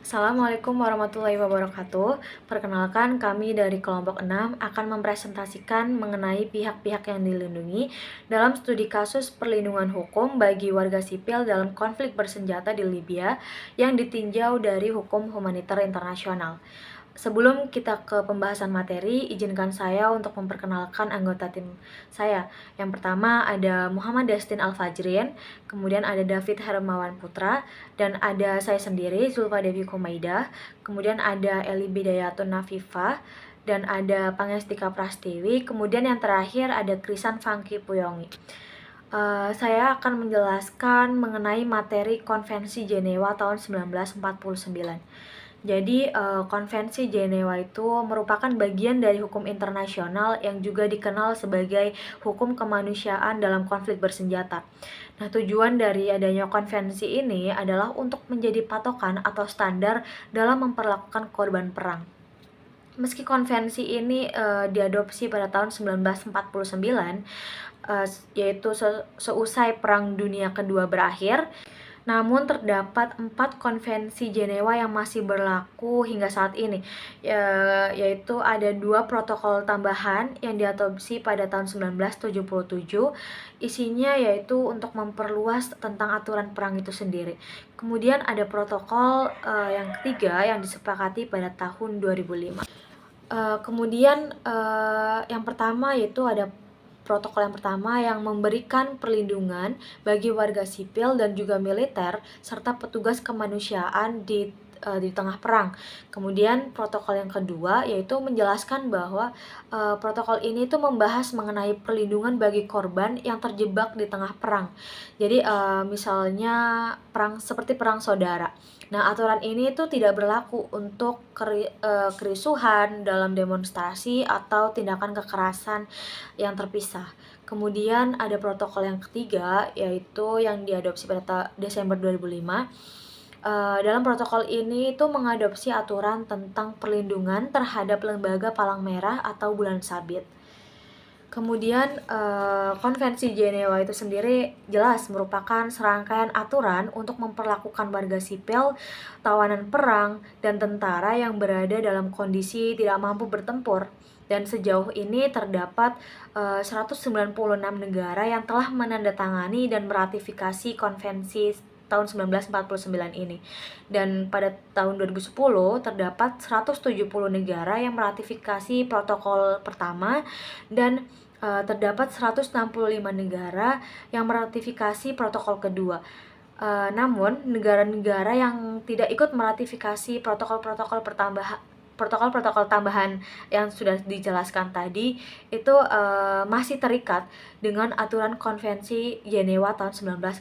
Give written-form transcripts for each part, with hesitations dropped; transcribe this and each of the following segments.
Assalamualaikum warahmatullahi wabarakatuh. Perkenalkan, kami dari kelompok 6 akan mempresentasikan mengenai pihak-pihak yang dilindungi dalam studi kasus perlindungan hukum bagi warga sipil dalam konflik bersenjata di Libya yang ditinjau dari hukum humaniter internasional. Sebelum kita ke pembahasan materi, izinkan saya untuk memperkenalkan anggota tim saya. Yang pertama ada Muhammad Destin Al-Fajrin, kemudian ada David Hermawan Putra, dan ada saya sendiri, Zulfa Devi Komaidah, kemudian ada Eli Bidayatun Nafifah, dan ada Pangestika Prastiwi, kemudian yang terakhir ada Krisan Fangki Puyongi. Saya akan menjelaskan mengenai materi Konvensi Jenewa tahun 1949. Jadi, Konvensi Jenewa itu merupakan bagian dari hukum internasional yang juga dikenal sebagai hukum kemanusiaan dalam konflik bersenjata. Nah, tujuan dari adanya konvensi ini adalah untuk menjadi patokan atau standar dalam memperlakukan korban perang. Meski konvensi ini diadopsi pada tahun 1949, yaitu seusai Perang Dunia Kedua berakhir, namun terdapat 4 konvensi Jenewa yang masih berlaku hingga saat ini, yaitu ada 2 protokol tambahan yang diadopsi pada tahun 1977. Isinya yaitu untuk memperluas tentang aturan perang itu sendiri. Kemudian ada protokol yang ketiga yang disepakati pada tahun 2005. Kemudian yang pertama yaitu ada protokol yang pertama yang memberikan perlindungan bagi warga sipil dan juga militer serta petugas kemanusiaan di tengah perang. Kemudian protokol yang kedua yaitu menjelaskan bahwa protokol ini itu membahas mengenai perlindungan bagi korban yang terjebak di tengah perang. Jadi misalnya seperti perang saudara. Nah, aturan ini itu tidak berlaku untuk kerisuhan dalam demonstrasi atau tindakan kekerasan yang terpisah. Kemudian ada protokol yang ketiga yaitu yang diadopsi pada Desember 2005. Dalam protokol ini itu mengadopsi aturan tentang perlindungan terhadap lembaga palang merah atau bulan sabit. Kemudian Konvensi Jenewa itu sendiri jelas merupakan serangkaian aturan untuk memperlakukan warga sipil, tawanan perang, dan tentara yang berada dalam kondisi tidak mampu bertempur. Dan sejauh ini terdapat 196 negara yang telah menandatangani dan meratifikasi konvensi tahun 1949 ini. Dan pada tahun 2010 terdapat 170 negara yang meratifikasi protokol pertama dan terdapat 165 negara yang meratifikasi protokol kedua. Namun, negara-negara yang tidak ikut meratifikasi protokol-protokol tambahan yang sudah dijelaskan tadi itu masih terikat dengan aturan Konvensi Jenewa tahun 1949.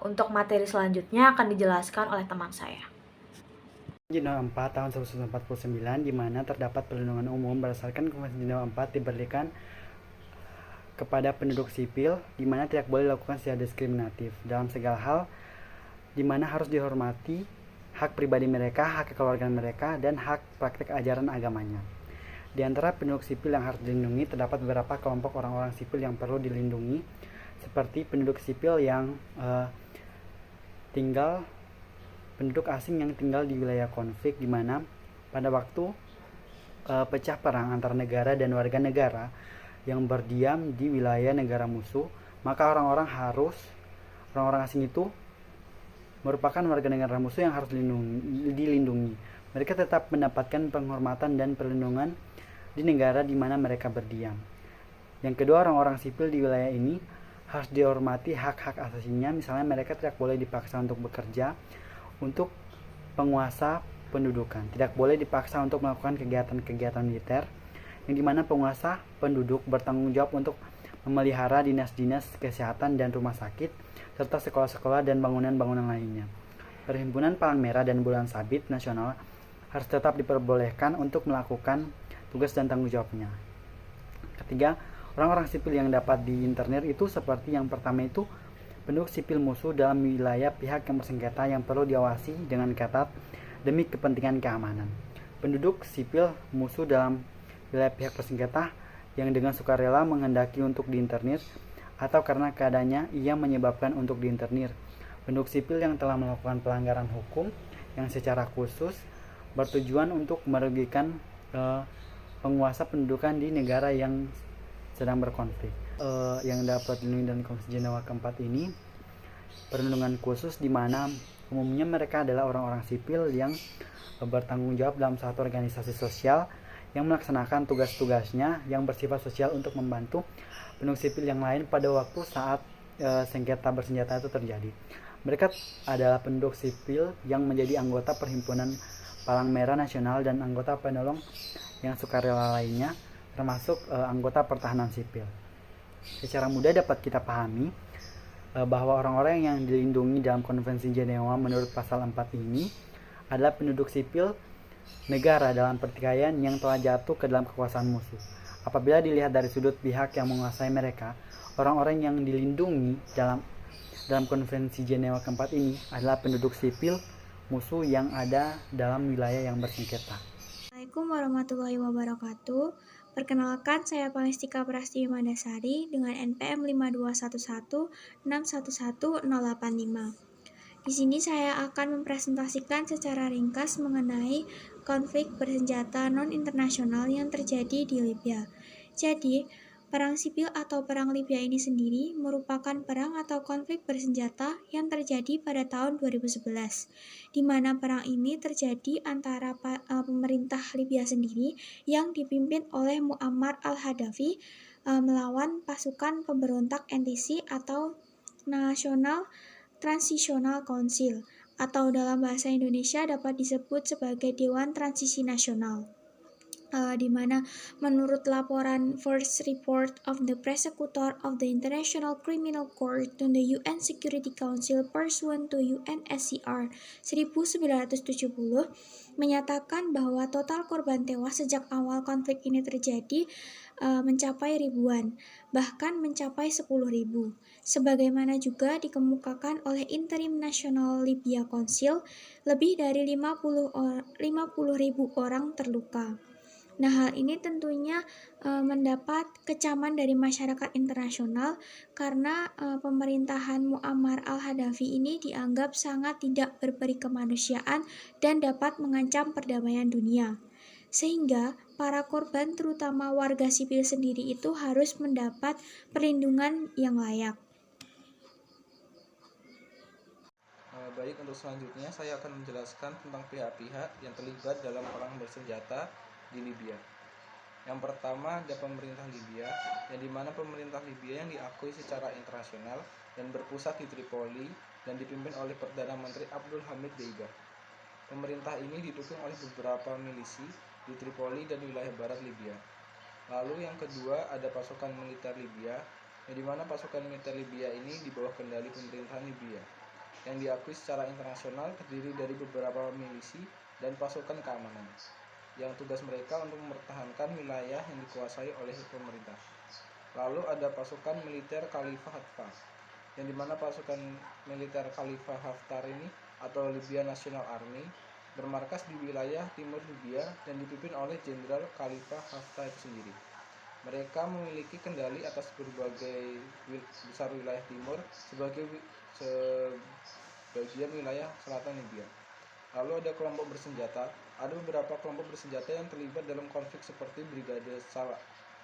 Untuk materi selanjutnya akan dijelaskan oleh teman saya. Jenewa 4 tahun 1949 di mana terdapat perlindungan umum berdasarkan Konvensi Jenewa 4 diberikan kepada penduduk sipil di mana tidak boleh dilakukan secara diskriminatif dalam segala hal, di mana harus dihormati hak pribadi mereka, hak kekeluargaan mereka, dan hak praktek ajaran agamanya. Di antara penduduk sipil yang harus dilindungi terdapat beberapa kelompok orang-orang sipil yang perlu dilindungi, seperti penduduk sipil yang penduduk asing yang tinggal di wilayah konflik, di mana pada waktu pecah perang antara negara dan warga negara yang berdiam di wilayah negara musuh, maka orang-orang asing itu merupakan warga negara musuh yang harus dilindungi. Mereka tetap mendapatkan penghormatan dan perlindungan di negara di mana mereka berdiam. Yang kedua, orang-orang sipil di wilayah ini harus dihormati hak-hak asasinya. Misalnya mereka tidak boleh dipaksa untuk bekerja untuk penguasa pendudukan, tidak boleh dipaksa untuk melakukan kegiatan-kegiatan militer, yang dimana penguasa penduduk bertanggung jawab untuk memelihara dinas-dinas kesehatan dan rumah sakit, serta sekolah-sekolah dan bangunan-bangunan lainnya. Perhimpunan Palang Merah dan Bulan Sabit Nasional harus tetap diperbolehkan untuk melakukan tugas dan tanggung jawabnya. Ketiga, orang-orang sipil yang dapat diinternir itu seperti yang pertama itu penduduk sipil musuh dalam wilayah pihak yang bersengketa yang perlu diawasi dengan ketat demi kepentingan keamanan. Penduduk sipil musuh dalam wilayah pihak bersengketa yang dengan sukarela menghendaki untuk diinternir atau karena keadaannya ia menyebabkan untuk diinternir. Penduduk sipil yang telah melakukan pelanggaran hukum yang secara khusus bertujuan untuk merugikan penguasa pendudukan di negara yang sedang berkonflik. Yang dapat dilindungi dalam Konvensi Jenewa keempat ini perlindungan khusus di mana umumnya mereka adalah orang-orang sipil yang bertanggung jawab dalam satu organisasi sosial yang melaksanakan tugas-tugasnya yang bersifat sosial untuk membantu penduduk sipil yang lain pada waktu saat sengketa bersenjata itu terjadi. Mereka adalah penduduk sipil yang menjadi anggota Perhimpunan Palang Merah Nasional dan anggota penolong yang sukarela lainnya, termasuk anggota pertahanan sipil. Secara mudah dapat kita pahami bahwa orang-orang yang dilindungi dalam Konvensi Jenewa menurut pasal 4 ini adalah penduduk sipil negara dalam pertikaian yang telah jatuh ke dalam kekuasaan musuh. Apabila dilihat dari sudut pihak yang menguasai mereka, orang-orang yang dilindungi dalam Konvensi Jenewa keempat ini adalah penduduk sipil musuh yang ada dalam wilayah yang bersengketa. Assalamualaikum warahmatullahi wabarakatuh. Perkenalkan, saya Pangestika Prastwi Mandasari dengan NPM 5211611085. Di sini saya akan mempresentasikan secara ringkas mengenai konflik bersenjata non-internasional yang terjadi di Libya. Jadi, perang sipil atau perang Libya ini sendiri merupakan perang atau konflik bersenjata yang terjadi pada tahun 2011, di mana perang ini terjadi antara pemerintah Libya sendiri yang dipimpin oleh Muammar al-Gaddafi melawan pasukan pemberontak NTC atau National Transitional Council, atau dalam bahasa Indonesia dapat disebut sebagai Dewan Transisi Nasional. Di mana menurut laporan First Report of the Prosecutor of the International Criminal Court to the UN Security Council pursuant to UNSCR 1970 menyatakan bahwa total korban tewas sejak awal konflik ini terjadi mencapai ribuan, bahkan mencapai 10.000. Sebagaimana juga dikemukakan oleh Interim National Libya Council, lebih dari 50.000 orang terluka. Nah, hal ini tentunya mendapat kecaman dari masyarakat internasional karena pemerintahan Muammar al-Gaddafi ini dianggap sangat tidak berperi kemanusiaan dan dapat mengancam perdamaian dunia. Sehingga para korban terutama warga sipil sendiri itu harus mendapat perlindungan yang layak. Baik, untuk selanjutnya saya akan menjelaskan tentang pihak-pihak yang terlibat dalam perang bersenjata di Libya. Yang pertama ada pemerintah Libya, yang dimana pemerintah Libya yang diakui secara internasional dan berpusat di Tripoli dan dipimpin oleh Perdana Menteri Abdul Hamid Deiba. Pemerintah ini didukung oleh beberapa milisi di Tripoli dan wilayah barat Libya. Lalu yang kedua ada pasukan militer Libya, yang dimana pasukan militer Libya ini di bawah kendali pemerintahan Libya, yang diakui secara internasional terdiri dari beberapa milisi dan pasukan keamanan, yang tugas mereka untuk mempertahankan wilayah yang dikuasai oleh pemerintah. Lalu ada pasukan militer Khalifah Haftar, yang dimana pasukan militer Khalifah Haftar ini atau Libya National Army bermarkas di wilayah timur Libya dan dipimpin oleh Jenderal Khalifah Haftar itu sendiri. Mereka memiliki kendali atas berbagai besar wilayah timur sebagai sebagian wilayah selatan Libya. Lalu ada kelompok bersenjata. Ada beberapa kelompok bersenjata yang terlibat dalam konflik seperti Brigade Sal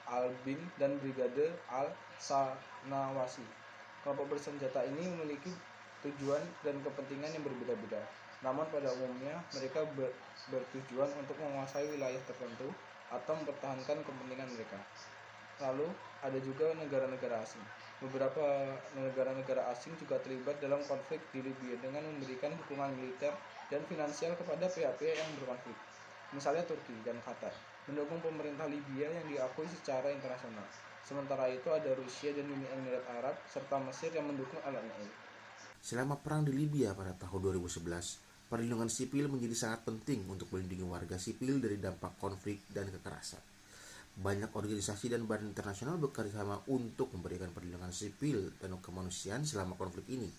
Albin dan Brigade Al-Sanawasi. Kelompok bersenjata ini memiliki tujuan dan kepentingan yang berbeda-beda. Namun pada umumnya mereka bertujuan untuk menguasai wilayah tertentu atau mempertahankan kepentingan mereka. Lalu ada juga negara-negara asing. Beberapa negara-negara asing juga terlibat dalam konflik di Libya dengan memberikan dukungan militer dan finansial kepada pihak-pihak yang berkonflik. Misalnya Turki dan Qatar mendukung pemerintah Libya yang diakui secara internasional. Sementara itu ada Rusia dan Uni Emirat Arab serta Mesir yang mendukung LNA. Selama perang di Libya pada tahun 2011, perlindungan sipil menjadi sangat penting untuk melindungi warga sipil dari dampak konflik dan kekerasan. Banyak organisasi dan badan internasional bekerja sama untuk memberikan perlindungan sipil dan kemanusiaan selama konflik ini.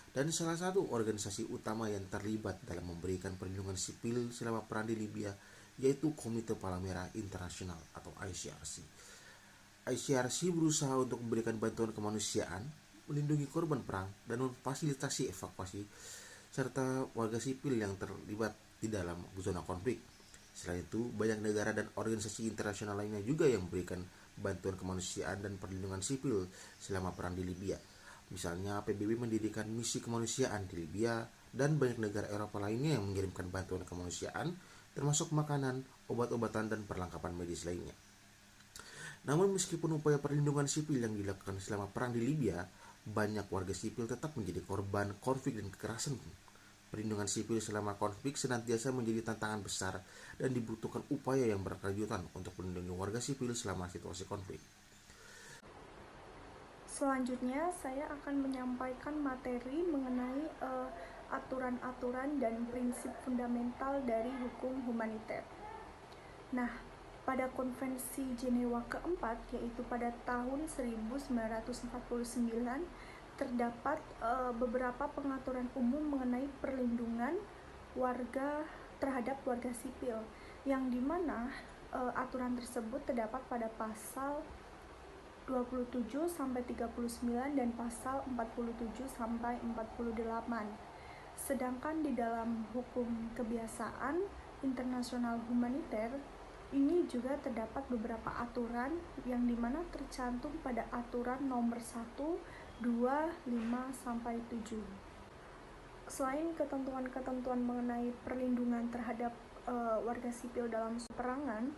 Dan salah satu organisasi utama yang terlibat dalam memberikan perlindungan sipil selama perang di Libya yaitu Komite Palang Merah Internasional atau ICRC. ICRC berusaha untuk memberikan bantuan kemanusiaan, melindungi korban perang, dan memfasilitasi evakuasi serta warga sipil yang terlibat di dalam zona konflik. Selain itu, banyak negara dan organisasi internasional lainnya juga yang memberikan bantuan kemanusiaan dan perlindungan sipil selama perang di Libya. Misalnya, PBB mendirikan misi kemanusiaan di Libya, dan banyak negara Eropa lainnya yang mengirimkan bantuan kemanusiaan, termasuk makanan, obat-obatan, dan perlengkapan medis lainnya. Namun meskipun upaya perlindungan sipil yang dilakukan selama perang di Libya, banyak warga sipil tetap menjadi korban konflik dan kekerasan. Perlindungan sipil selama konflik senantiasa menjadi tantangan besar dan dibutuhkan upaya yang berkelanjutan untuk melindungi warga sipil selama situasi konflik. Selanjutnya, saya akan menyampaikan materi mengenai aturan-aturan dan prinsip fundamental dari hukum humaniter. Nah, pada Konvensi Jenewa keempat, yaitu pada tahun 1949, terdapat beberapa pengaturan umum mengenai perlindungan warga terhadap warga sipil, yang dimana aturan tersebut terdapat pada pasal 27 sampai 39 dan pasal 47 sampai 48. Sedangkan di dalam hukum kebiasaan internasional humaniter ini juga terdapat beberapa aturan yang dimana tercantum pada aturan nomor 1, 2, 5 sampai 7. Selain ketentuan-ketentuan mengenai perlindungan terhadap warga sipil dalam peperangan,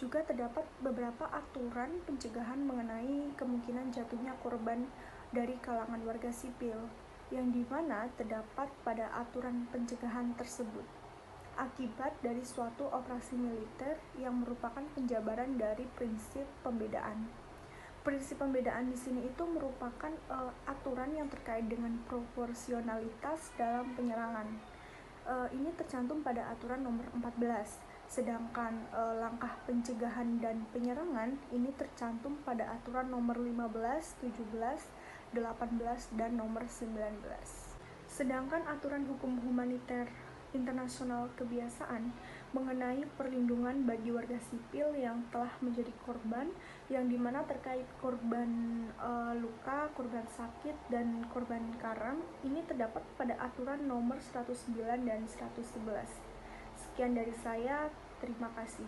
juga terdapat beberapa aturan pencegahan mengenai kemungkinan jatuhnya korban dari kalangan warga sipil, yang dimana terdapat pada aturan pencegahan tersebut akibat dari suatu operasi militer yang merupakan penjabaran dari prinsip pembedaan. Prinsip pembedaan di sini itu merupakan aturan yang terkait dengan proporsionalitas dalam penyerangan. Ini tercantum pada aturan nomor 14. Sedangkan langkah pencegahan dan penyerangan ini tercantum pada aturan nomor 15, 17, 18, dan nomor 19. Sedangkan aturan hukum humaniter internasional kebiasaan mengenai perlindungan bagi warga sipil yang telah menjadi korban, yang dimana terkait korban luka, korban sakit, dan korban karam, ini terdapat pada aturan nomor 109 dan 111. Sekian dari saya, terima kasih.